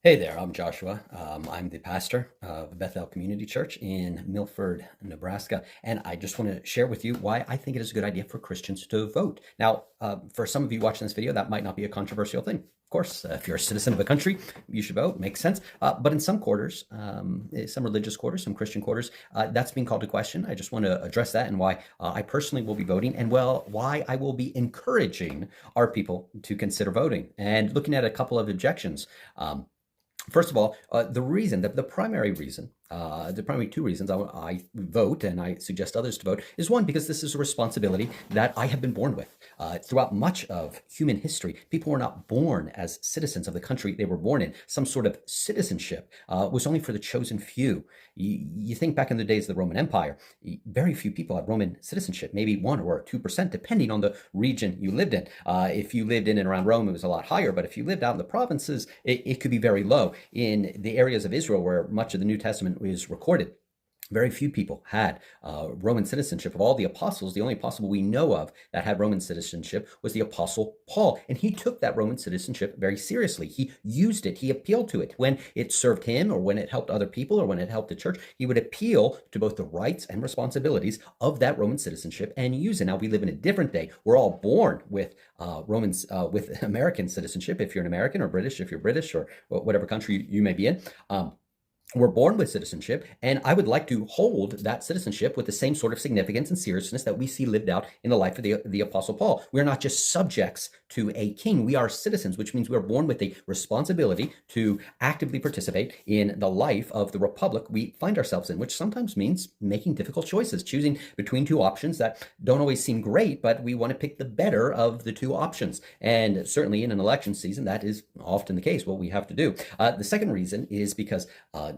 Hey there, I'm Joshua. I'm the pastor of Bethel Community Church in Milford, Nebraska, and I just want to share with you why I think it is a good idea for Christians to vote. Now, for some of you watching this video, that might not be a controversial thing. Of course, if you're a citizen of a country, you should vote. Makes sense. But in some quarters, some religious quarters, some Christian quarters, that's being called to question. I just want to address that and why I personally will be voting, and well, why I will be encouraging our people to consider voting. And looking at a couple of objections. First of all, the primary reason, the primary two reasons I vote and I suggest others to vote is one, because this is a responsibility that I have been born with. Throughout much of human history, people were not born as citizens of the country they were born in. Some sort of citizenship was only for the chosen few. You think back in the days of the Roman Empire, very few people had Roman citizenship, maybe 1 or 2%, depending on the region you lived in. If you lived in and around Rome, it was a lot higher, but if you lived out in the provinces, it could be very low. In the areas of Israel where much of the New Testament is recorded, very few people had Roman citizenship. Of all the apostles, the only apostle we know of that had Roman citizenship was the apostle Paul. And he took that Roman citizenship very seriously. He used it. He appealed to it. When it served him or when it helped other people or when it helped the church, he would appeal to both the rights and responsibilities of that Roman citizenship and use it. Now, we live in a different day. We're all born with with American citizenship, if you're an American, or British, if you're British, or whatever country you may be in. We're born with citizenship, and I would like to hold that citizenship with the same sort of significance and seriousness that we see lived out in the life of the Apostle Paul. We're not just subjects to a king. We are citizens, which means we're born with a responsibility to actively participate in the life of the republic we find ourselves in, which sometimes means making difficult choices, choosing between two options that don't always seem great, but we want to pick the better of the two options. And certainly in an election season, that is often the case, what we have to do. The second reason is because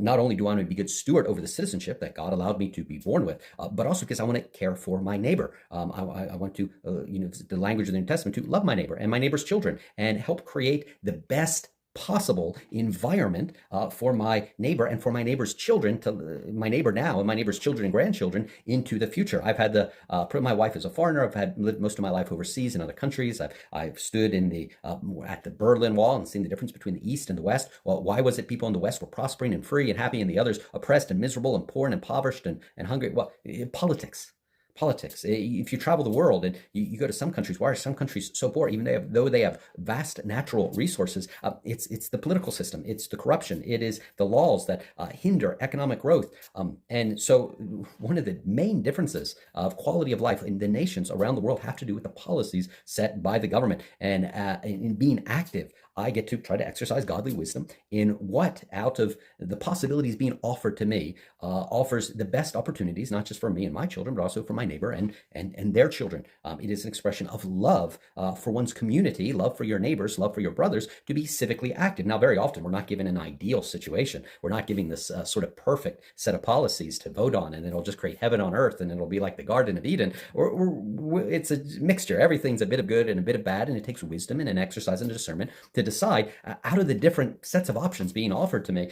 not only do I want to be a good steward over the citizenship that God allowed me to be born with, but also because I want to care for my neighbor. I want to, the language of the New Testament, to love my neighbor and my neighbor's children and help create the best possible environment for my neighbor and for my neighbor's children, to my neighbor now and my neighbor's children and grandchildren into the future. I've had my wife is a foreigner. I've lived most of my life overseas in other countries. I've stood in at the Berlin Wall and seen the difference between the East and the West. Well, why was it people in the West were prospering and free and happy and the others oppressed and miserable and poor and impoverished and hungry? Well, politics. If you travel the world and you go to some countries, why are some countries so poor? Even though they have vast natural resources, it's the political system, it's the corruption, it is the laws that hinder economic growth. And so one of the main differences of quality of life in the nations around the world have to do with the policies set by the government. And in being active, I get to try to exercise godly wisdom in what, out of the possibilities being offered to me, offers the best opportunities, not just for me and my children, but also for my neighbor and their children. It is an expression of love for one's community, love for your neighbors, love for your brothers, to be civically active. Now, very often we're not given an ideal situation. We're not giving this sort of perfect set of policies to vote on, and it'll just create heaven on earth, and it'll be like the Garden of Eden. It's a mixture. Everything's a bit of good and a bit of bad, and it takes wisdom and an exercise and a discernment to decide out of the different sets of options being offered to me,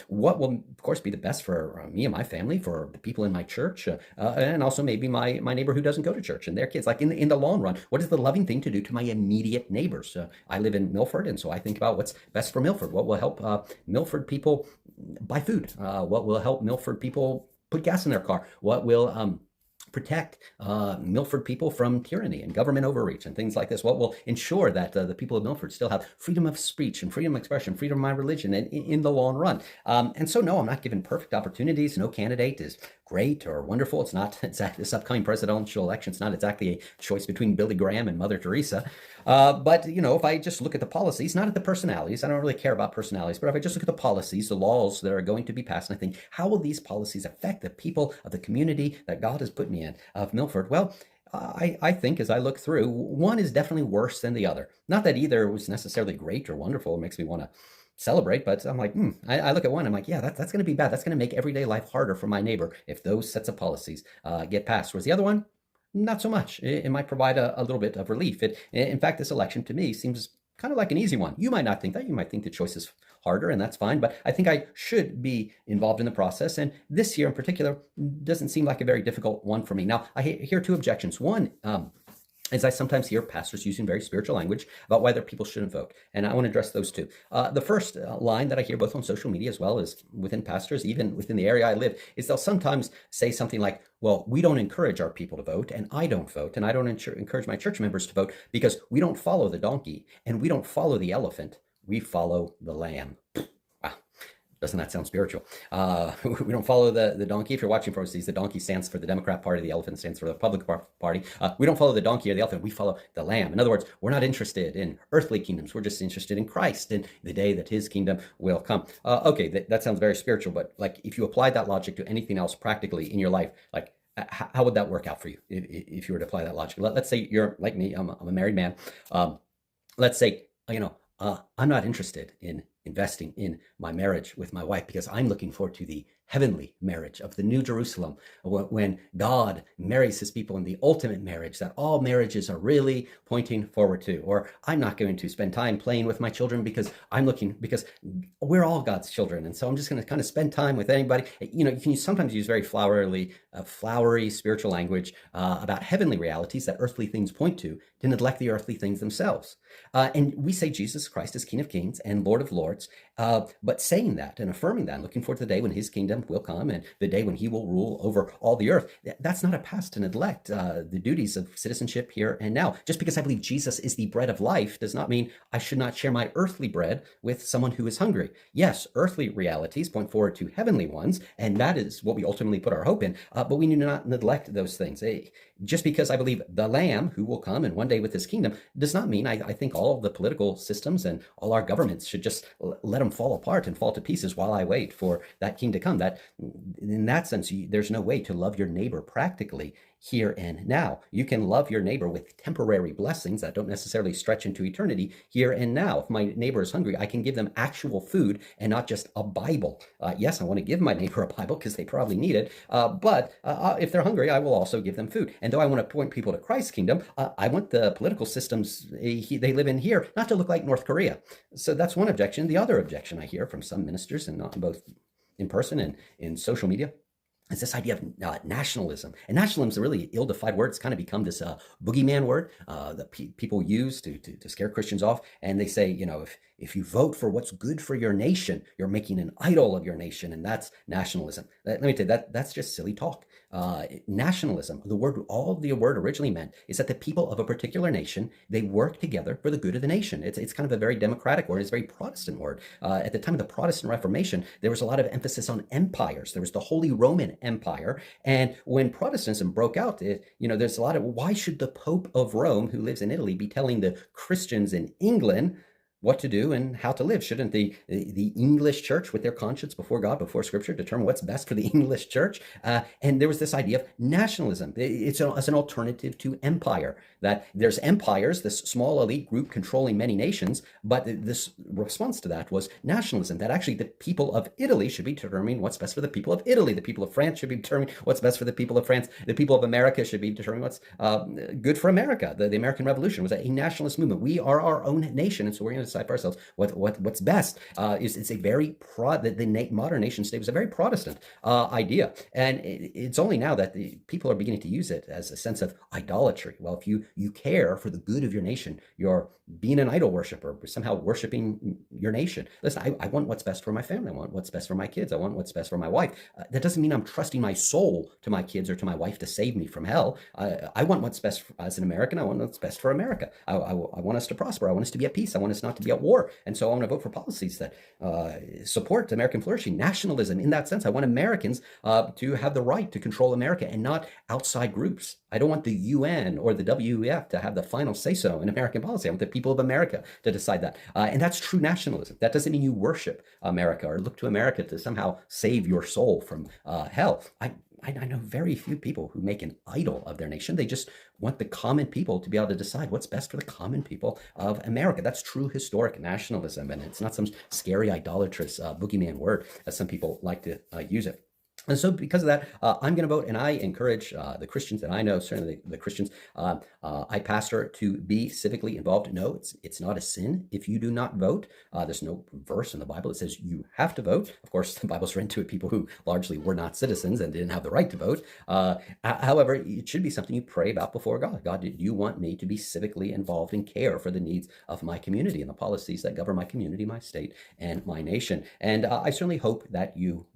what will, of course, be the best for me and my family, for the people in my church, and also maybe my neighbor who doesn't go to church and their kids. Like in the long run, what is the loving thing to do to my immediate neighbors? I live in Milford, and so I think about what's best for Milford. What will help Milford people buy food? What will help Milford people put gas in their car? What will protect Milford people from tyranny and government overreach and things like this? What will ensure that the people of Milford still have freedom of speech and freedom of expression, freedom of my religion in the long run? And so, no, I'm not given perfect opportunities. No candidate is great or wonderful. It's not exactly this upcoming presidential election. It's not exactly a choice between Billy Graham and Mother Teresa. But, if I just look at the policies, not at the personalities, I don't really care about personalities, but if I just look at the policies, the laws that are going to be passed, and I think, how will these policies affect the people of the community that God has put me in, of Milford? Well, I think as I look through, one is definitely worse than the other. Not that either was necessarily great or wonderful. It makes me want to celebrate, but I'm like, I look at one, I'm like, yeah, that's going to be bad. That's going to make everyday life harder for my neighbor if those sets of policies get passed. Whereas the other one, not so much. It might provide a little bit of relief. In fact, this election to me seems kind of like an easy one. You might not think that. You might think the choice is harder, and that's fine. But I think I should be involved in the process. And this year in particular doesn't seem like a very difficult one for me. Now, I hear two objections. One, is I sometimes hear pastors using very spiritual language about why their people shouldn't vote. And I want to address those two. The first line that I hear both on social media as well as within pastors, even within the area I live, is they'll sometimes say something like, well, we don't encourage our people to vote, and I don't vote, and I don't encourage my church members to vote because we don't follow the donkey and we don't follow the elephant. We follow the lamb. Doesn't that sound spiritual? We don't follow the donkey. If you're watching from overseas, the donkey stands for the Democrat Party, the elephant stands for the Republican Party. We don't follow the donkey or the elephant. We follow the lamb. In other words, we're not interested in earthly kingdoms. We're just interested in Christ and the day that his kingdom will come. Okay, that sounds very spiritual, but like if you applied that logic to anything else practically in your life, like how would that work out for you if you were to apply that logic? Let's say you're like me. I'm a married man. Let's say, I'm not interested in investing in my marriage with my wife because I'm looking forward to the heavenly marriage of the New Jerusalem, when God marries his people in the ultimate marriage that all marriages are really pointing forward to. Or I'm not going to spend time playing with my children because because we're all God's children. And so I'm just going to kind of spend time with anybody. You can sometimes use very flowery spiritual language about heavenly realities that earthly things point to neglect the earthly things themselves. And we say Jesus Christ is King of Kings and Lord of Lords. But saying that and affirming that, looking forward to the day when his kingdom will come and the day when he will rule over all the earth, that's not a pass to neglect the duties of citizenship here and now. Just because I believe Jesus is the bread of life does not mean I should not share my earthly bread with someone who is hungry. Yes, earthly realities point forward to heavenly ones, and that is what we ultimately put our hope in. But we do not neglect those things. Just because I believe the Lamb who will come and one day with his kingdom does not mean I think all of the political systems and all our governments should just let them fall apart and fall to pieces while I wait for that king to come. That, in that sense, there's no way to love your neighbor practically here and now. You can love your neighbor with temporary blessings that don't necessarily stretch into eternity here and now. If my neighbor is hungry, I can give them actual food and not just a Bible. Yes, I want to give my neighbor a Bible because they probably need it. But if they're hungry, I will also give them food. And though I want to point people to Christ's kingdom, I want the political systems they live in here not to look like North Korea. So that's one objection. The other objection I hear from some ministers, and not both in person and in social media, is this idea of nationalism. And nationalism is a really ill-defined word. It's kind of become this boogeyman word that people use to scare Christians off. And they say, if you vote for what's good for your nation, you're making an idol of your nation, and that's nationalism. Let me tell you, that's just silly talk. Nationalism, all the word originally meant is that the people of a particular nation, they work together for the good of the nation. It's kind of a very democratic word. It's a very Protestant word. At the time of the Protestant Reformation, there was a lot of emphasis on empires. There was the Holy Roman Empire. And when Protestantism broke out, there's a lot of, why should the Pope of Rome, who lives in Italy, be telling the Christians in England what to do and how to live? Shouldn't the English church, with their conscience before God, before Scripture, determine what's best for the English church? And there was this idea of nationalism. It's as an alternative to empire, that there's empires, this small elite group controlling many nations, but this response to that was nationalism, that actually the people of Italy should be determining what's best for the people of Italy. The people of France should be determining what's best for the people of France. The people of America should be determining what's good for America. The American Revolution was a nationalist movement. We are our own nation, and so we're going to decide for ourselves what's best. It's a very the modern nation state was a very Protestant idea, and it's only now that the people are beginning to use it as a sense of idolatry. Well, if you care for the good of your nation, you're being an idol worshiper, somehow worshiping your nation. Listen, I want what's best for my family. I want what's best for my kids. I want what's best for my wife. That doesn't mean I'm trusting my soul to my kids or to my wife to save me from hell. I want what's best as an American. I want what's best for America. I want us to prosper. I want us to be at peace. I want us not to be at war. And so I'm going to vote for policies that support American flourishing. Nationalism, in that sense, I want Americans to have the right to control America and not outside groups. I don't want the UN or the WEF to have the final say-so in American policy. I want the people of America to decide that. And that's true nationalism. That doesn't mean you worship America or look to America to somehow save your soul from hell. I know very few people who make an idol of their nation. They just want the common people to be able to decide what's best for the common people of America. That's true historic nationalism, and it's not some scary idolatrous boogeyman word as some people like to use it. And so, because of that, I'm going to vote, and I encourage the Christians that I know, certainly the Christians I pastor, to be civically involved. No, it's not a sin if you do not vote. There's no verse in the Bible that says you have to vote. Of course, the Bible's written to people who largely were not citizens and didn't have the right to vote. However, it should be something you pray about before God. God, do you want me to be civically involved and care for the needs of my community and the policies that govern my community, my state, and my nation? And I certainly hope that you